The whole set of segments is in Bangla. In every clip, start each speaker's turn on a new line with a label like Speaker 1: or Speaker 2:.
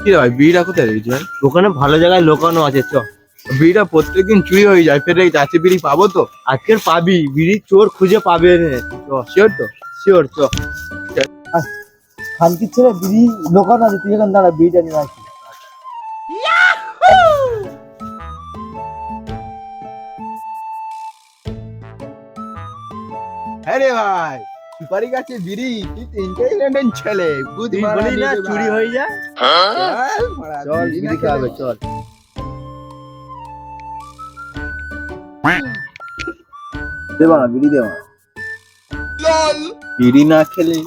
Speaker 1: কি রে ভাই, বিড়িটা কোথায় রেখেছি ভাই?
Speaker 2: ওখানে ভালো জায়গায় লোকানো আছে, চ।
Speaker 1: বিড়িটা প্রত্যেকদিন চুরি হয়ে যায়, ফের এই চাচি বিড়ি পাবো তো?
Speaker 2: আজকের পাবি, বিড়ির চোর খুঁজে পাবে রে।
Speaker 1: শিওর তো?
Speaker 2: শিওর, চ। খানকির ছেলে বিড়ি লোকানো আছে, তুই এখানে দাঁড়া, বিড়িটা নিয়ে আসি।
Speaker 1: হ্যাঁ রে ভাই, সুপারি গাছে বিড়ি, তুই তো ইন্টেলিজেন্ট ছেলে, বুদ্ধি
Speaker 2: তুই
Speaker 1: মারা
Speaker 2: বলি না
Speaker 1: নিয়ে
Speaker 2: চুরি
Speaker 1: ভাই।
Speaker 2: হয়ে যায়।
Speaker 1: চল মারা,
Speaker 2: চল
Speaker 1: বিড়ি না
Speaker 2: বিড়ি
Speaker 1: খেলে-
Speaker 2: খাবে, চল।
Speaker 1: দেবা না, বিড়ি দেবা না। বিড়ি না খেলে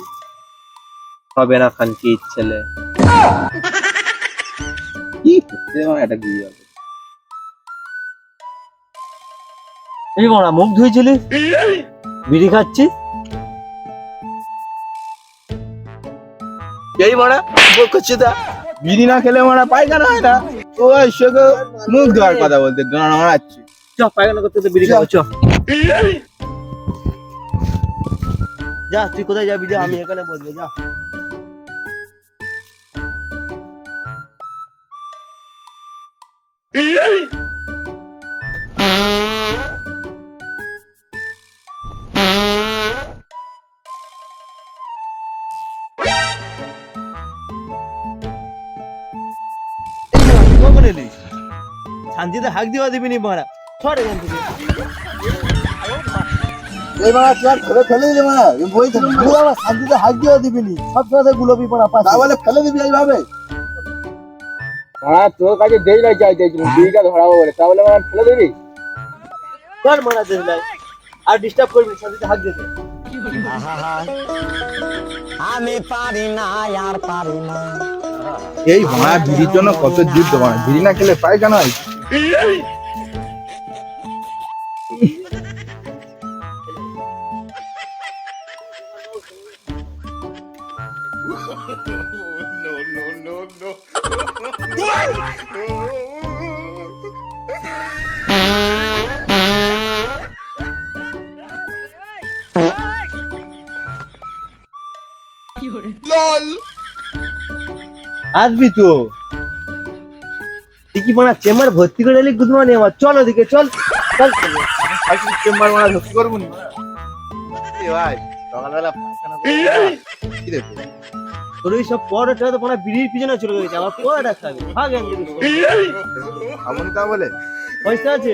Speaker 2: হবে না খানকির ছেলে।
Speaker 1: কি করতে হবে, এটা বিড়ি হবে।
Speaker 2: এই বড়া, মুখ ধুয়েছিলিস, বিড়ি খাচ্ছিস?
Speaker 1: এই মারা করছে তা, বিড়ি না খেলে মারা পায়খানা হয় না। ও সঙ্গে মুখ ধোয়ার কথা বলতে গান মারাচ্ছি।
Speaker 2: চ, পায়খানা করতে তো বিড়ি খাবো, চ। যা, তুই কোথায় যাবি, যা, আমি এখানে বসবো, যা। কখন এলিস? শান্তিতে হাঁক দিবা দিবি নি মারা, সর এখান থেকে।
Speaker 3: এই মারা তুই আর ফেলে দিলি মারা, বলছিলাম আমার শান্তিতে হাত দিয়েও দিবিনি, সব সময় গুলোবি পড়া পাস, তা বলে ফেলে দিবি এইভাবে?
Speaker 1: হ্যাঁ, তোর কাছে যেই চাইছিলাম বিড়িটা ধরাবো বলে, তাহলে মারা ফেলে দিবি?
Speaker 2: সর মারা দেখ নাই, আর ডিস্টার্ব করবি না, শান্তিতে হাঁক দিতে।
Speaker 3: আমি পারি না, আর পারি না।
Speaker 1: এই মারা বিড়ির জন্য কত যুদ্ধ, মারা বিড়ি না খেলে পায়খানা হয়।
Speaker 2: আসবি তো, তুই কি মারা চেম্বার ভর্তি করে এলি? গুড মর্নিং আমার, চল ওদিকে, চল চল।
Speaker 1: চেম্বার মারা ভর্তি করবো না ভাই, সকালবেলা পায়খানা করে কি দেখবো?
Speaker 2: তোর ওই সব পরোটা তো কোনো বিড়ির পিছনে চলে গেছে, আমার পরোটা খাবে, ভাগ এখান থেকে।
Speaker 1: খাবো না তা বলে?
Speaker 2: পয়সা আছে?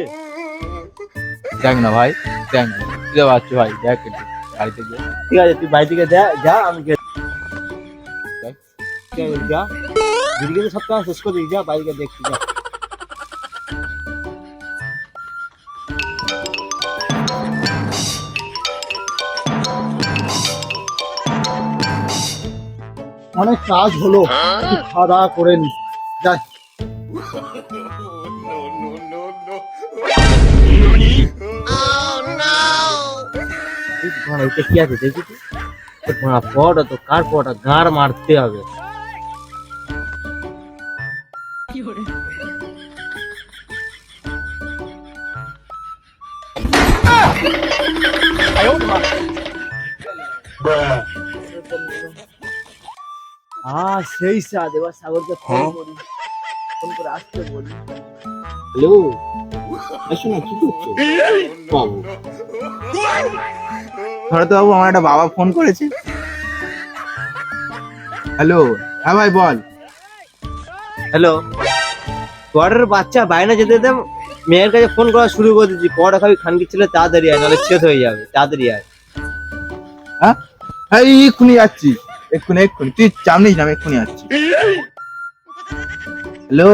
Speaker 1: দেখ না ভাই, দেখ না, তুই পাচ্ছ ভাই, দেখ একটু বাড়িতে গিয়ে।
Speaker 2: ঠিক আছে, তুই বাড়ি থেকে যা, আমি ঠিক আছে, যা, বিড়ি কিন্তু সব টাকা শেষ করে দিই, যা বাড়িতে দেখছি, যা।
Speaker 3: অনেক কাজ হলো, খাওয়া দাওয়া করে নি, যাই।
Speaker 2: এটা কি আছে দেখি তো, পরোটা তো কার পরোটা, গাঁড় মারতে হবে। সেই স্বাদ, এবার সাগরকে ফোন করি, ফোন করে আসতে বলি।
Speaker 1: হ্যালো, আসো না, কি করছো? বাবু, ধরো তো বাবু, আমার একটা বাবা ফোন করেছে। হ্যালো, হ্যাঁ ভাই বল।
Speaker 2: হ্যালো, পরের বাচ্চা বাইরে যেতে যেতে মেয়ের কাছে ফোন করা শুরু করে দিচ্ছি, পরোটা খাবি, খানকি ছিল, তাড়াতাড়ি আয়, নাহলে শেষ হয়ে যাবে, তাড়াতাড়ি আয়।
Speaker 1: হ্যাঁ হ্যাঁ, এক্ষুনি যাচ্ছি, এক্ষুনি তুই চাপ নিস না, আমি এক্ষুনি যাচ্ছি। হ্যালো,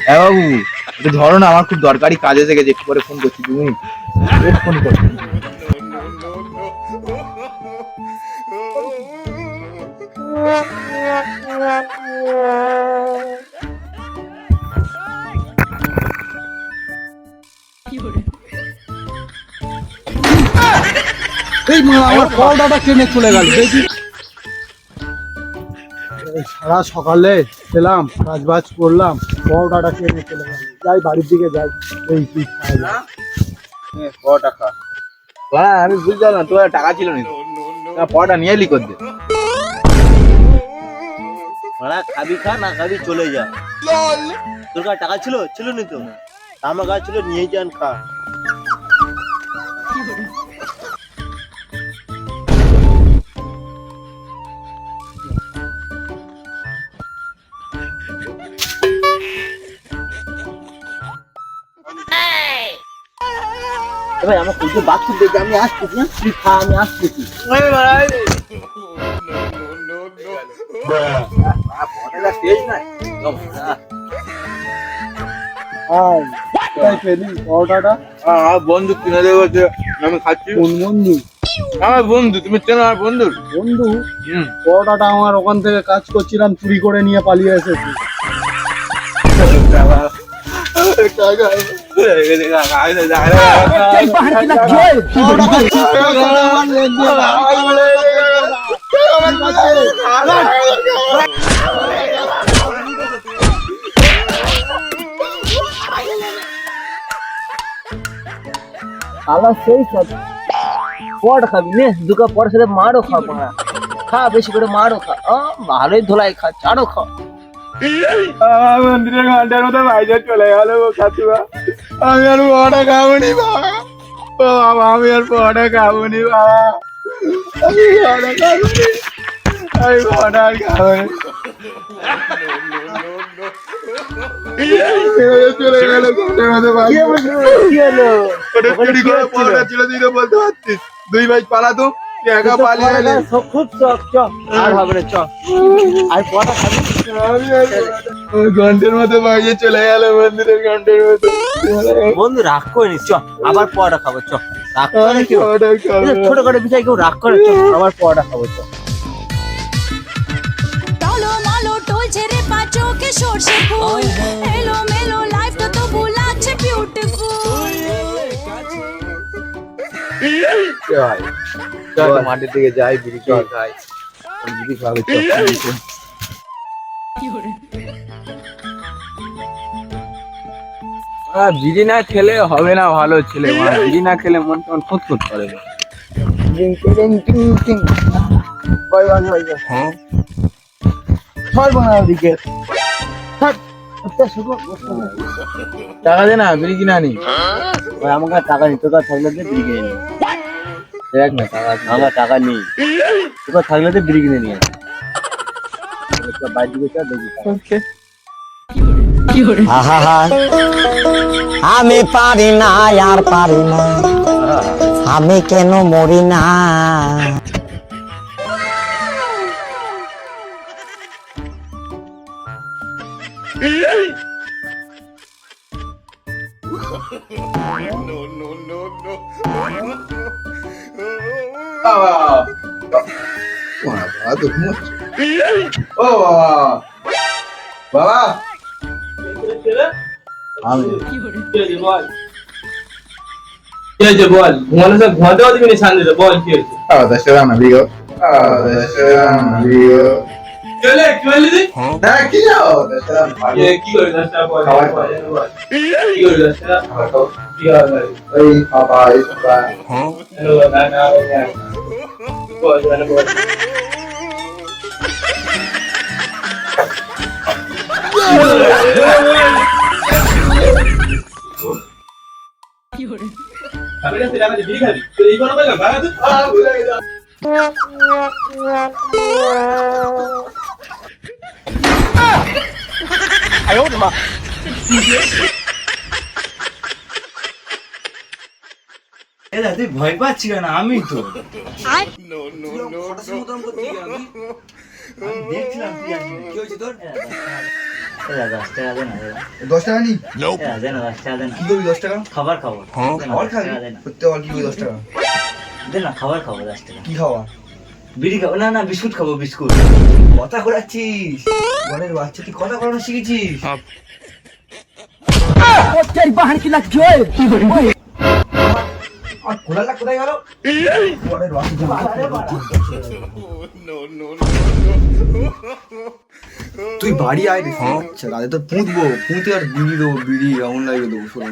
Speaker 1: হ্যাঁ বাবু, একটু ধরো না, আমার খুব দরকারি কাজ এসে গেছে, একটু পরে ফোন করছি, তুমি এক্ষুনি করছি।
Speaker 3: এই মারা আমার পরোটাটা ট্রেনে চলে গেল, দেখি। সারা সকালে খেলাম, কাজ বাজ করলাম, পরোটাটা ট্রেনে চলে গেল। যাই বাড়ির দিকে যাই, এই কি খাওয়া যায়।
Speaker 1: টাকা আমি বুঝতে পারলাম, তোর টাকা ছিল না, পড়াটা নিয়ে এলি করতে।
Speaker 2: মারা খাবি খা, না খাবি চলে যা। তোর কাছে টাকা ছিল? ছিল নি তো? আমার কাছে ছিল, নিয়ে যান, খা। ভাই আমার খুঁজে বাথরুম দেখে আমি আসতেছি, তুই খা, আমি আসতেছি।
Speaker 3: তাই পেলি পরোটাটা?
Speaker 1: আমার বন্ধু কিনে দেবো, আমি খাচ্ছি।
Speaker 3: কোন বন্ধু?
Speaker 1: আমার বন্ধু, তুমি চেনো আমার বন্ধু?
Speaker 3: বন্ধু? পরোটাটা আমার ওখান থেকে কাজ করছিলাম, চুরি করে নিয়ে পালিয়ে এসেছি।
Speaker 2: আল্লাহ সেই সব পড় খাবি নে, দুটো পর সাথে মারও খা, পড়া খা, বেশি করে মারও খা। ভালোই ধোলাই খা, চারও খা।
Speaker 1: মন্দিরের ঘন্টার মতো বাইরে চলে গেল কাকিমা। আমি আর পড়া খাবনি বাবা, ও বাবা, আমি আর পড়া খাবনি বাবা, আমি পড়া খাবনি, আমি পড়া আর খাবনি। চলে গেল ঘন্টার মতো বাইরে। চুরি করে পড়া ছিল, তুই তো বলতে পারতিস। দুই ভাই পালাতো, একা পালিয়ে গেলি।
Speaker 2: খুব শখ, চ আর হবে না, চ আর পড়া খাবি।
Speaker 1: ঘন্টার মতো বাইরে চলে গেল, মন্দিরের ঘন্টার মতো।
Speaker 2: বন্ধু রাগ করে নিস, চ আবার পড়া খাবো, চ রাগ করে কেউ ছোট করে বিষয় কেউ রাগ করে, চ আবার পড়া খাবো, চ।
Speaker 4: টলো মলো টলছে রে পাঁচো কে সর্ষে ফুল, এলো মেলো লাইফটা তো ভুলাচ্ছে বিউটিফুল।
Speaker 1: মাটির দিকে যাই, বিড়ি খাই, বিড়ি খাবে। বিড়ি না খেলে হবে না ভালো ছেলে, বিড়ি না খেলে মন কেমন খুঁতখুত করে। টাকা দে না, বিড়ি কিনা নি।
Speaker 2: আমাকে টাকা নি, তোর থাকলে তো বিড়ি কিনে নি। দেখ না টাকা, আমার টাকা নেই, তোর থাকলে তো বিড়ি কিনে নিয়ে বাইরে দিকে দেখি।
Speaker 5: আমি পারি না, আর পারি না, আমি কেন মরি না।
Speaker 1: ও বাবা, আমি
Speaker 6: বল ঘুমানো সব ঘুমাতে পারবি না শান্তিতে, বল কি হয়েছে?
Speaker 1: না বিগো,
Speaker 6: চলে কি বললি তুই?
Speaker 1: না কি যাও
Speaker 6: কি করে 10 টাকা পয়সা কি করে 10 টাকা কি হবে?
Speaker 1: ওই বাবা, এই বাবা,
Speaker 6: হ্যালো না না বল জানো বল। আমি না তেরা বিড়ি খাবি, তুই এই করো না ভাড়া তুই।
Speaker 1: ভুলে গেলাম।
Speaker 2: তুই ভয় পাচ্ছি কেন? আমি তো দেখছিলাম তুই আসবি। কি হয়েছে তোর? 10 টাকা দে না,
Speaker 1: 10 টাকা নি?
Speaker 2: দে না 10 টাকা দে না।
Speaker 1: কি করবি 10 টাকা?
Speaker 2: খাবার খাবো।
Speaker 1: খাবার খাবি?
Speaker 2: দে না,
Speaker 1: সত্যি আবার কি করবি 10 টাকা?
Speaker 2: দে না খাবার খাবো 10 টাকা।
Speaker 1: কি খাওয়া?
Speaker 2: বিড়ি খাবো না, না বিস্কুট খাবো, বিস্কুট।
Speaker 1: কথা ঘোরাচ্ছিস, বনের বাচ্চা, তুই কথা ঘোরানো শিখেছিস? আর কোলাটা কোথায় গেল? বনের বাচ্চা। তুই বাড়ি আয় রে, আচ্ছা রাতে তো পুঁতবো, পুঁতে আর বিড়ি দেবো, বিড়ি এমন লাগিয়ে দেবো শোনা।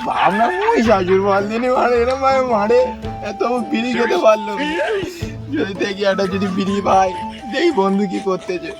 Speaker 1: ভাবনা ওই শাশুর মাল দিনে মারে, এরম ভাবে মারে। এত বিড়ি খেতে পারলো না। যদি দেখি একটা যদি বিড়ি পাই, দেখি বন্ধু কি করতেছে।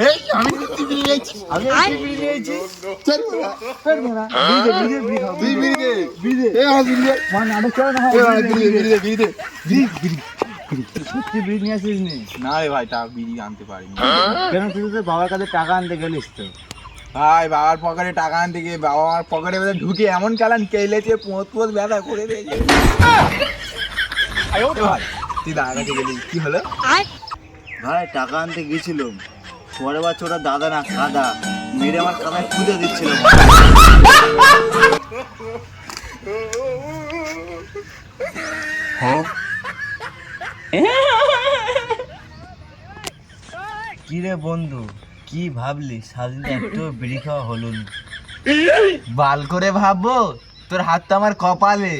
Speaker 1: এই আমি কিন্তু বিড়ি নিয়েছি, বিড়ি নিয়েছি। চল বাবা, তুই বিড়ি দে, বিড়ি দে। আমার বিড়ি দে, বিড়ি দে।
Speaker 2: বিড়ি নিয়ে আসিস নি?
Speaker 1: না রে ভাই, তা বিড়ি আনতে পারিনি।
Speaker 2: কেন তুই তো বাবার কাছে টাকা আনতে গেলিস তো?
Speaker 1: ভাই বাবার পকেটে টাকা আনতে গিয়ে বাবা আমার পকেটে ঢুকে এমন চালান কেলেছে, পোঁত ব্যথা করে দিয়েছে। ভাই তুই দাদার কাছে গেলি, কি হলো?
Speaker 2: ভাই টাকা আনতে গেছিলাম, পরে বার ছোটা দাদা না কাদা মেরে আমার কাদায় খুঁজে দিচ্ছিল। কি রে বন্ধু, কি ভাবলি? সারাদিন একটু বিড়ি খাওয়া হলো না।
Speaker 1: বাল করে ভাববো, তোর হাত তো আমার কপালে।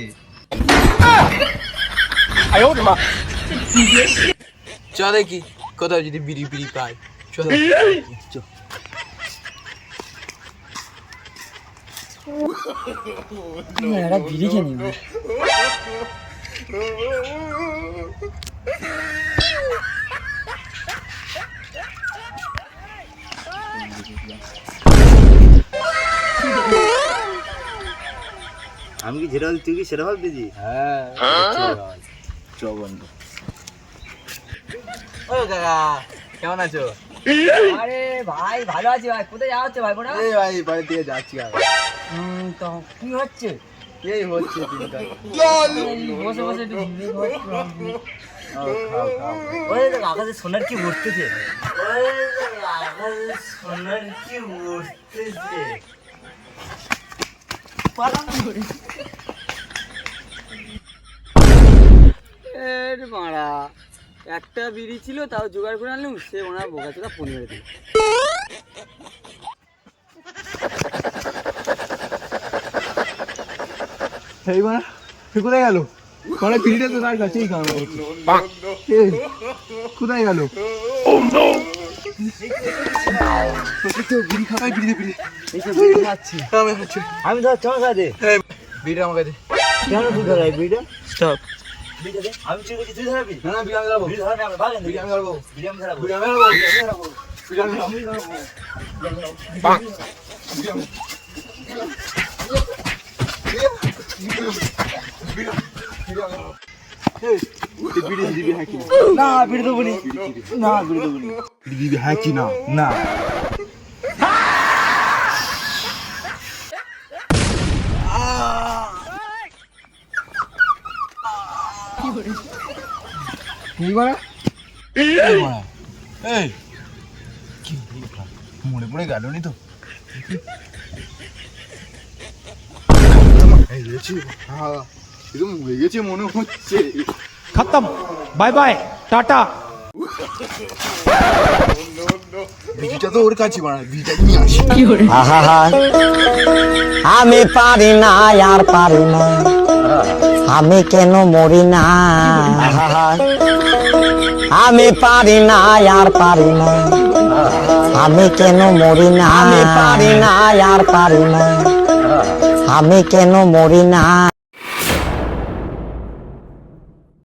Speaker 1: চ দেখি কোথাও যদি বিড়ি বিড়ি পাই। চল
Speaker 5: বিড়ি খেয়ে নিব।
Speaker 2: আমি কি যেটা ভাবছি তুই কি সেটা ভাবতেছি?
Speaker 1: হ্যাঁ
Speaker 2: চ বন্ধু।
Speaker 1: ও কাকা, কেমন আছো?
Speaker 5: আরে ভাই ভালো আছি ভাই। কোথায় যাওয়া হচ্ছে ভাই? বোনা
Speaker 1: এই ভাই বাড়ি থেকে যাচ্ছি। আর
Speaker 5: তো কি হচ্ছে?
Speaker 1: এই হচ্ছে দিনটা।
Speaker 5: বসে বসে একটু বিড়ি খাওয়াচ্ছিলাম। ওই দেখ আকাশে সোনার কি উঠতেছে।
Speaker 2: সোনার কি উঠতেছে।
Speaker 5: মারা একটা বিড়ি ছিল, তাও জোগাড় করে আনলুম, সে ওনার বোকা চোখা ফোন মেরে দিল।
Speaker 1: এই বাড়া, তুই কোথায় গেল? মানে বিড়িটা তো তার কাছেই খাওয়া। কোথায় গেল? বিড়ি খাওয়াই, বিড়ি দে, বিড়ি দে।
Speaker 2: আমি ধর চল খাতে।
Speaker 1: বিড়িটা আমার কাছে।
Speaker 2: কেন তুই ধরাই বিড়িটা?
Speaker 1: স্টপ।
Speaker 2: আমি চুরি করছি, তুই ধরাবি?
Speaker 1: না না, বিড়ি আমি ধরবো।
Speaker 2: বিড়ি ধরাবি, আমরা ভাগেন।
Speaker 1: বিড়ি আমি ধরবো।
Speaker 2: বিড়ি আমি ধরাবো।
Speaker 1: বিড়ি আমি ধরবো। বিড়ি আমি ধরবো। বিড়ি আমি ধরবো। বিড়ি আমি
Speaker 2: না বিড়ি দেবো নি। না বিড়ি দেবো নি।
Speaker 1: দিবি হ্যাঁ কি না? না মনে পড়ে গেল নি তো? হয়ে গেছে মনে হচ্ছে।
Speaker 3: খতম, বাই বাই, টাটা।
Speaker 1: বিজিটা তো ওর কাছে বাড়া, বিজিটা নিয়ে আসি।
Speaker 5: আহা আমি পারি না আর পারি না, আমি কেন মরি না। আহা আমি পারি না আর পারি না, আমি কেন মরি না। আমি পারি না আর পারি না, আমি কেন মরি না।